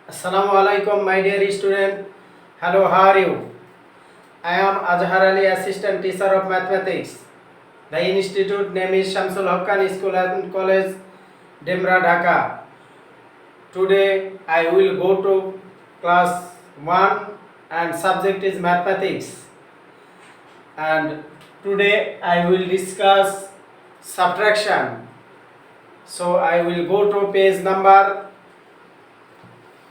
Assalamu alaikum, my dear student. Hello, how are you? I am Azhar Ali, assistant teacher of mathematics. The institute name is Shamsul Haqqani School and College, Demra, Dhaka. Today I will go to class 1 and subject is mathematics. And today I will discuss subtraction. So I will go to page number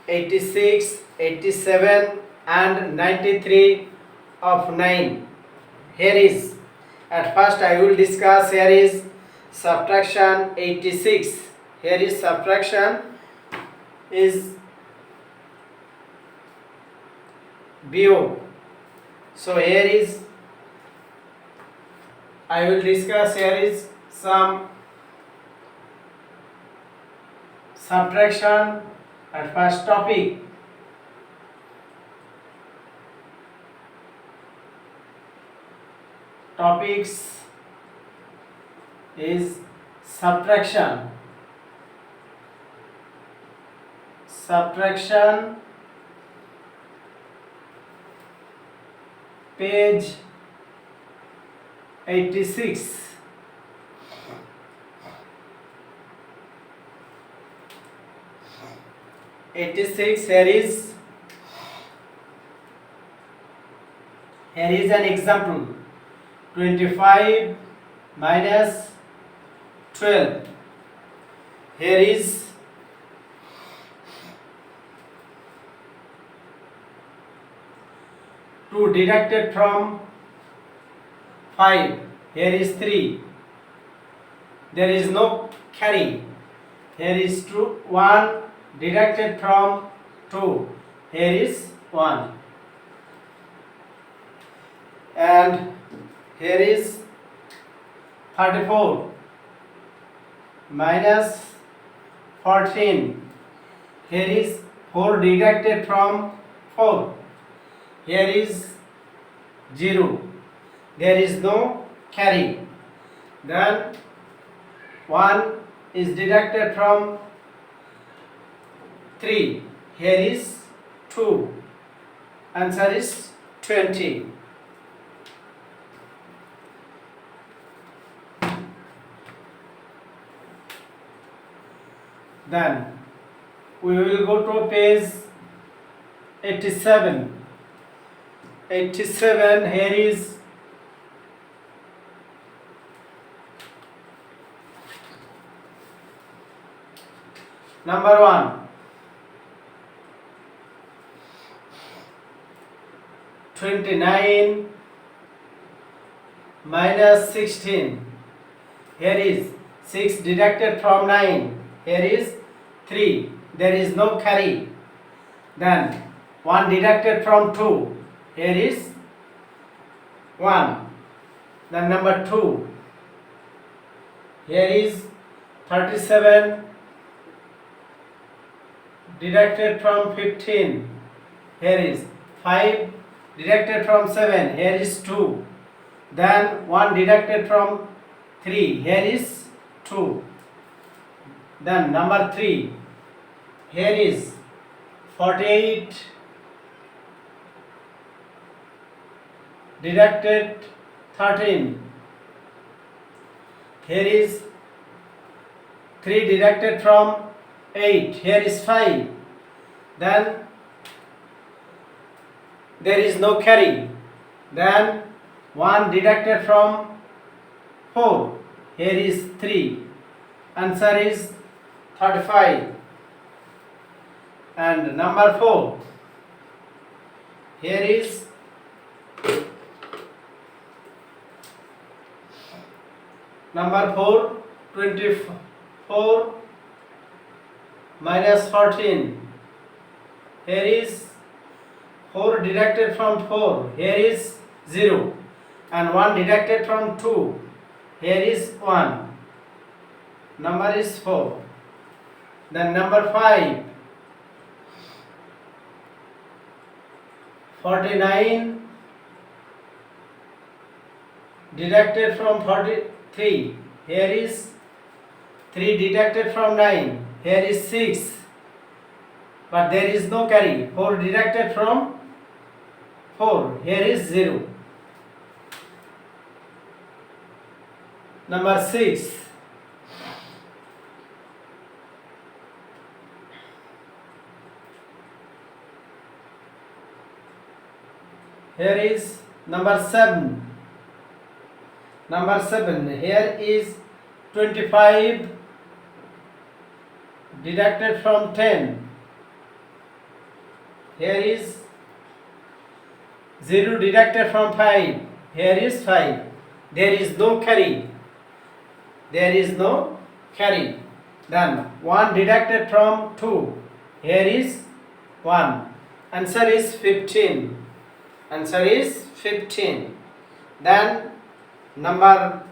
86, 87 and 93 of 9. Here is, at first I will discuss, here is subtraction 86. Here is subtraction is BO. So here is, I will discuss, here is some subtraction. At first topic, topics is subtraction. Subtraction, page 86. Here is an example. 25 minus 12. Here is 2 deducted from 5. Here is 3. There is no carry. Here is 1 deducted from 2. Here is 1. And here is 34 minus 14. Here is 4 deducted from 4. Here is 0. There is no carry. Then 1 is deducted from 3. Here is 2. Answer is 20. Then we will go to page 87. 87, here is number 1. 29 minus 16. Here is 6 deducted from 9. Here is 3. There is no carry. Then 1 deducted from 2. Here is 1. Then number 2. Here is 37 deducted from 15. Here is 5 deducted from 7. Here is 2. Then 1 deducted from 3. Here is 2. Then number 3. Here is 48 deducted 13. Here is 3 deducted from 8. Here is 5. Then there is no carry. Then 1 deducted from 4. Here is 3. Answer is 35. And number 4. Here is number 4. 24 minus 14. Here is 4 deducted from 4. Here is 0. And 1 deducted from 2. Here is 1. Number is 4. Then number 5. 49 deducted from 43. Here is 3 deducted from 9. Here is 6. but there is no carry. 4 deducted from 4. Here is 0. Number 6. Here is number 7. Number 7. Here is 25 deducted from 10. Here is 0 deducted from 5. Here is 5. There is no carry. There is no carry. Then 1 deducted from 2. Here is 1. Answer is 15. Answer is 15. Then number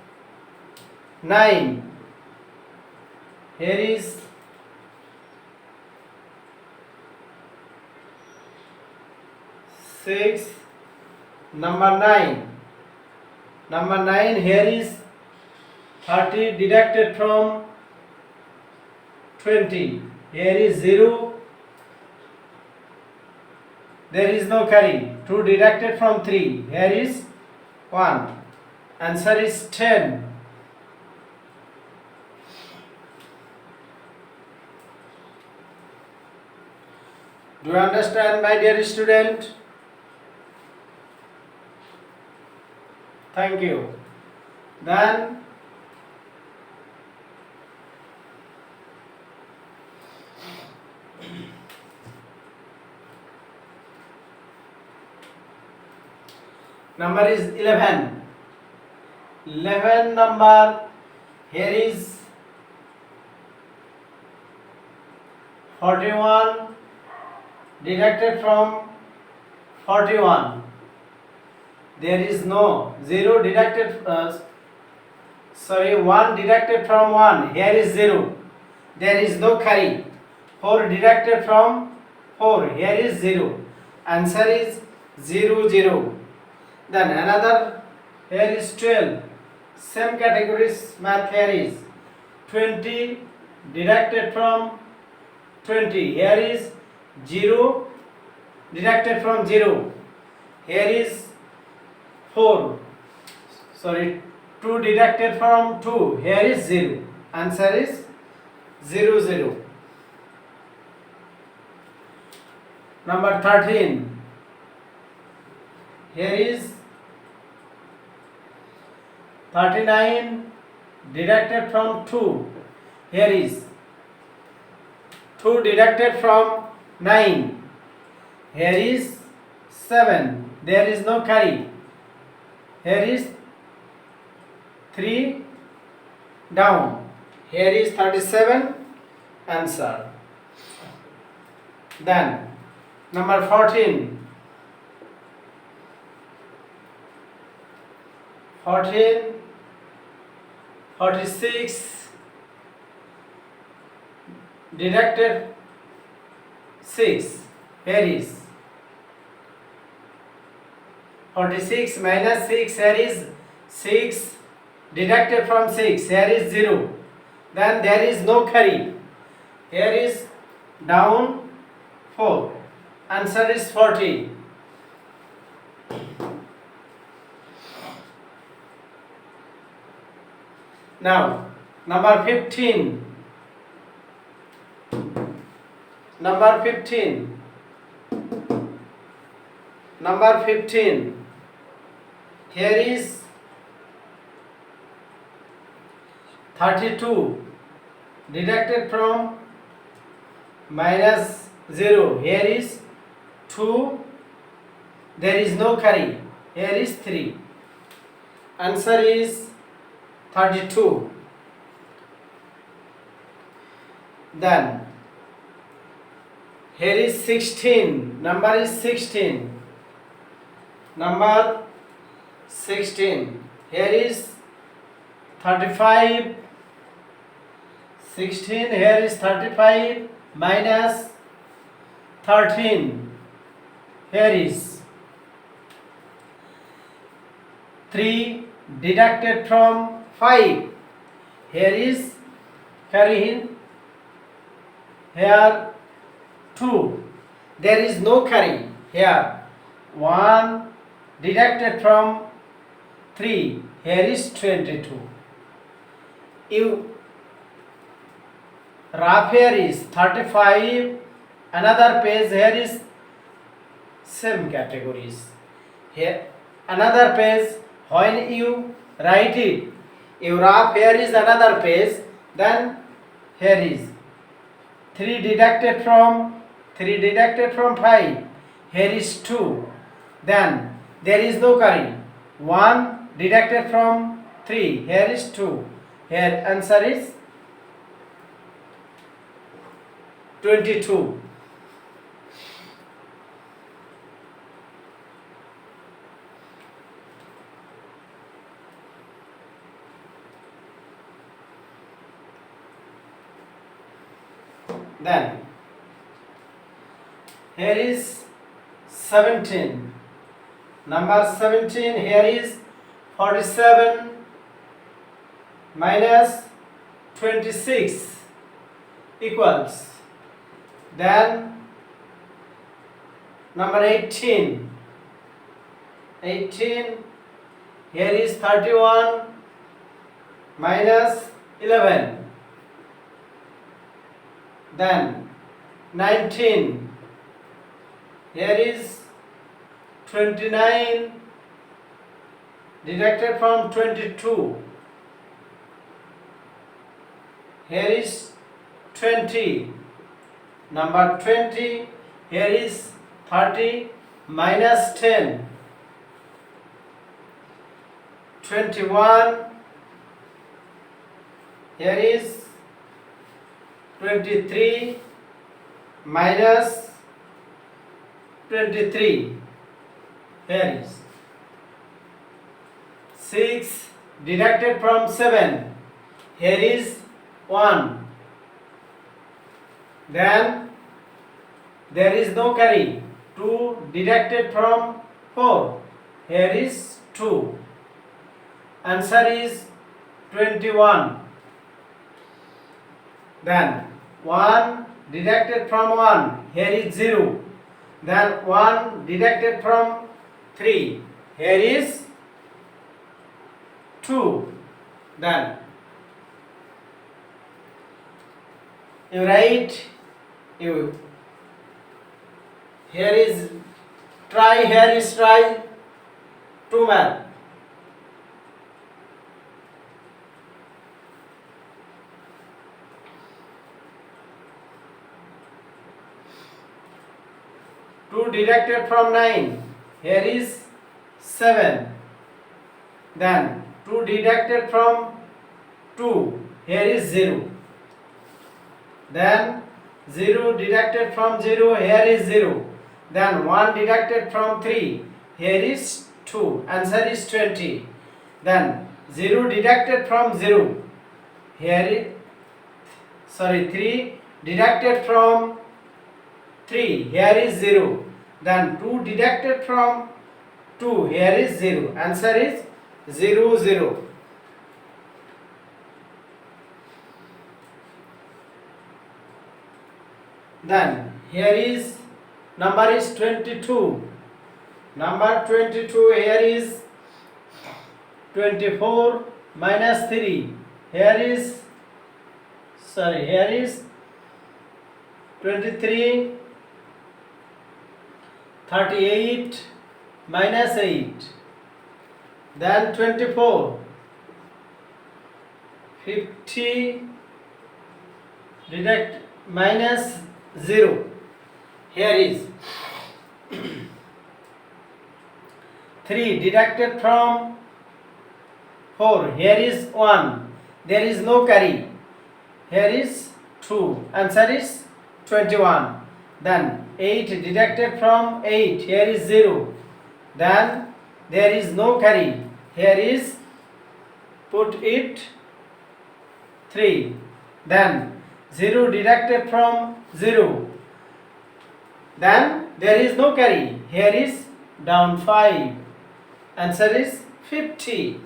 9. Here is 6. Number 9. Number 9, here is 30 deducted from 20. Here is 0. There is no carry. 2 deducted from 3. Here is 1. Answer is 10. Do you understand, my dear student? Thank you. Then number is 11. 11 number, here is 41 deducted from 41. There is no 0 deducted, 1 deducted from 1. Here is 0. There is no carry. 4 deducted from 4. Here is 0. Answer is 0, 0. Then another, here is 12. Same categories math here is 20 deducted from 20. Here is 0 deducted from 0. Here is 4. 2 deducted from 2. Here is 0. Answer is 0, 0. Number 13. Here is 39 deducted from 2. Here is 2 deducted from 9. Here is 7. There is no carry. Here is 3 down. Here is 37. Answer. Then number 14. 14, 46 deducted 6. Here is 46 minus 6. Here is 6 deducted from 6. Here is 0. Then there is no carry. Here is down 4. Answer is 40. Now, number 15. Number 15. Number 15. Here is 32 deducted from minus 0. Here is 2. There is no carry. Here is 3. Answer is 32. Then here is 16. Number is 16. Number 16. Here is 35. 16. Here is 35 minus 13. Here is 3 deducted from 5. Here is carry in. Here 2. There is no carry here. 1 deducted from 3. Here is 22. You rough here is 35. Another page here is same categories. Here another page, when you write it, you rough here is another page, then here is 3 deducted from 5. Here is 2. Then there is no carry. 1 deducted from 3. Here is 2. Here answer is 22. Then here is 17. Number 17, here is 47 minus 26 equals. Then number 18. 18, here is 31 minus 11. Then 19, here is 29 deducted from 22. Here is 20. Number 20, here is 30 minus 10. 21, here is 23 minus 23. Here is 6 deducted from 7. Here is 1. Then there is no carry. 2 deducted from 4. Here is 2. Answer is 21. Then 1 deducted from 1. Here is 0. Then 1 deducted from 3. Here is 2. Then you write, here is try, here is try, 2 math. Two deducted from 9. Here is 7. Then 2 deducted from 2. Here is 0. Then 0 deducted from 0. Here is 0. Then 1 deducted from 3. Here is 2. Answer is 20. Then 0 deducted from 0. Here is 3 deducted from 3. Here is 0. Then 2 deducted from 2. Here is 0. Answer is 0, 0. Then here is number is 22. Number 22, here is 24 minus 3. Here is 23, 38 minus 8. Then 24, 50 deduct minus 0. Here is 3 deducted from 4. Here is 1. There is no carry. Here is 2. Answer is 21. Then 8 deducted from 8. Here is 0. Then there is no carry. Here is, put it 3. Then 0 deducted from 0. Then there is no carry. Here is down 5. Answer is 50.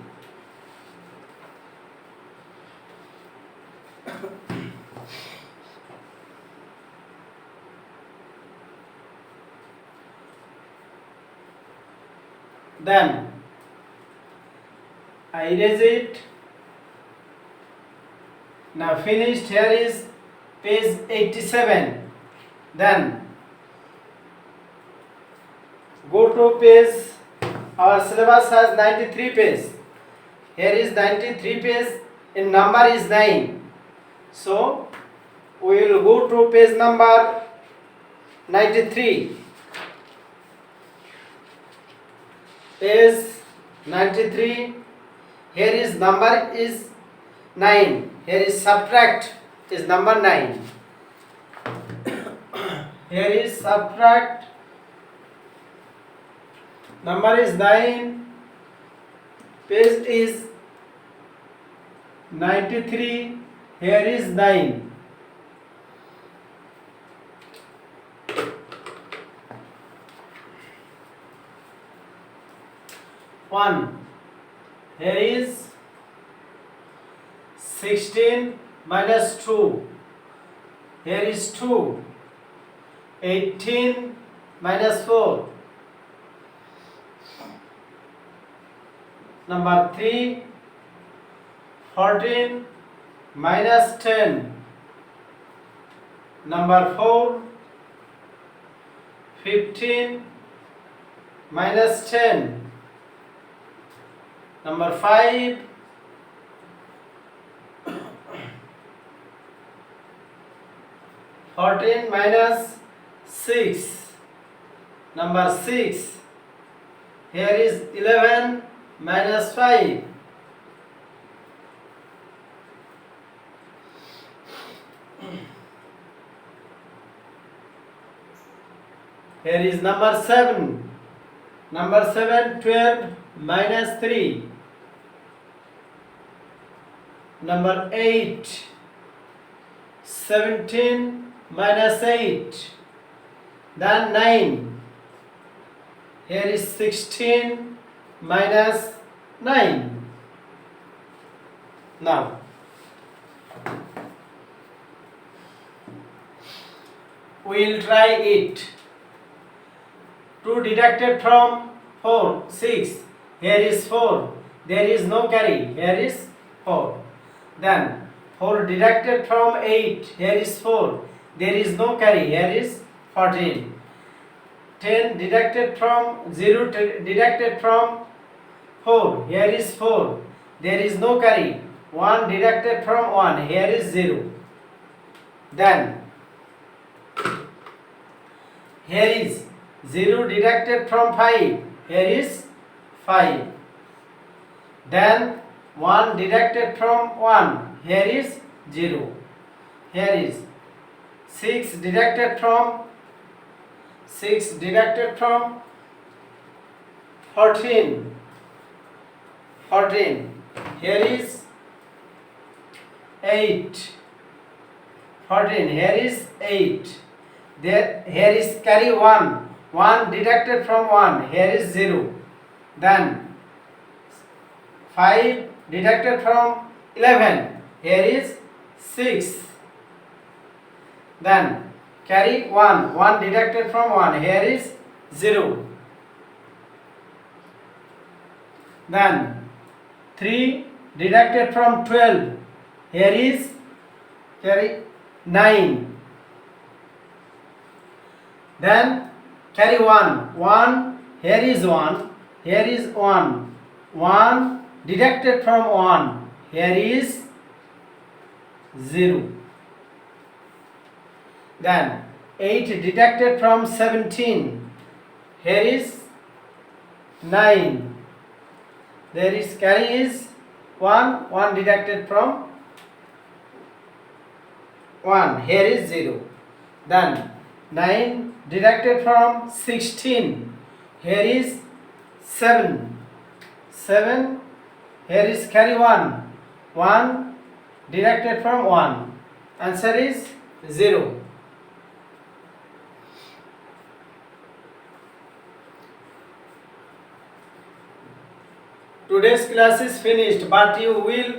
Then I erase it. Now finished. Here is page 87. Then go to page. Our syllabus has 93 pages. Here is 93 pages. In number is 9. So we will go to page number 93. Page 93. Here is number is 9. Here is subtract is number 9. Here is subtract. Number is 9. Page is 93. Here is 9. One. Here is 16 minus 2. Here is 2. 18 minus 4. Number 3. 14 minus 10. Number 4. 15 minus 10. Number 5. 14 minus 6. Number 6. Here is 11 minus 5. Here is number 7. Number 7, 12 minus 3. Number 8, 17 minus 8. Then 9. Here is 16 minus 9. Now, we will try it. 2 deducted from 4, 6. Here is 4. There is no carry. Here is 4. Then 4 deducted from 8. Here is 4. There is no carry. Here is 14. 10 deducted from 0. Deducted from 4. Here is 4. There is no carry. 1 deducted from 1. Here is 0. Then here is 0 deducted from 5. Here is 5. Then 1 deducted from 1. Here is 0. Here is 6 deducted from 14. 14. Here is 8. 14. Here is 8. Here is carry 1. 1 deducted from 1. Here is 0. Then 5 deducted from 11. Here is 6. Then carry 1. 1 deducted from 1. Here is 0. Then 3 deducted from 12. Here is carry 9. Then carry 1. 1. Here is 1. Here is 1. 1 deducted from 1. Here is 0. Then 8 deducted from 17. Here is 9. There is carry is 1. 1 deducted from 1. Here is 0. Then 9 deducted from 16. Here is 7. 7. Here is carry 1. 1 deducted from 1. Answer is 0. Today's class is finished, but you will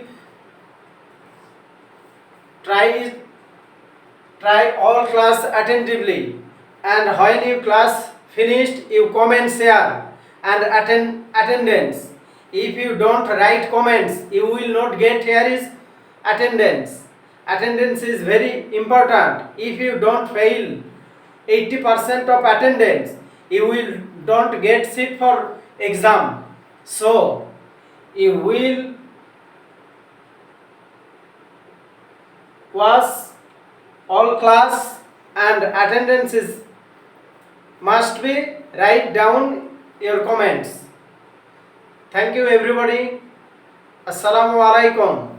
try all class attentively, and when you class finished, you comment, share, and attendance. If you don't write comments, you will not get here is attendance. Attendance is very important. If you don't fail 80% of attendance, you will don't get seat for exam. So you will was all class and attendance is must be write down your comments. Thank you everybody. Assalamu alaikum.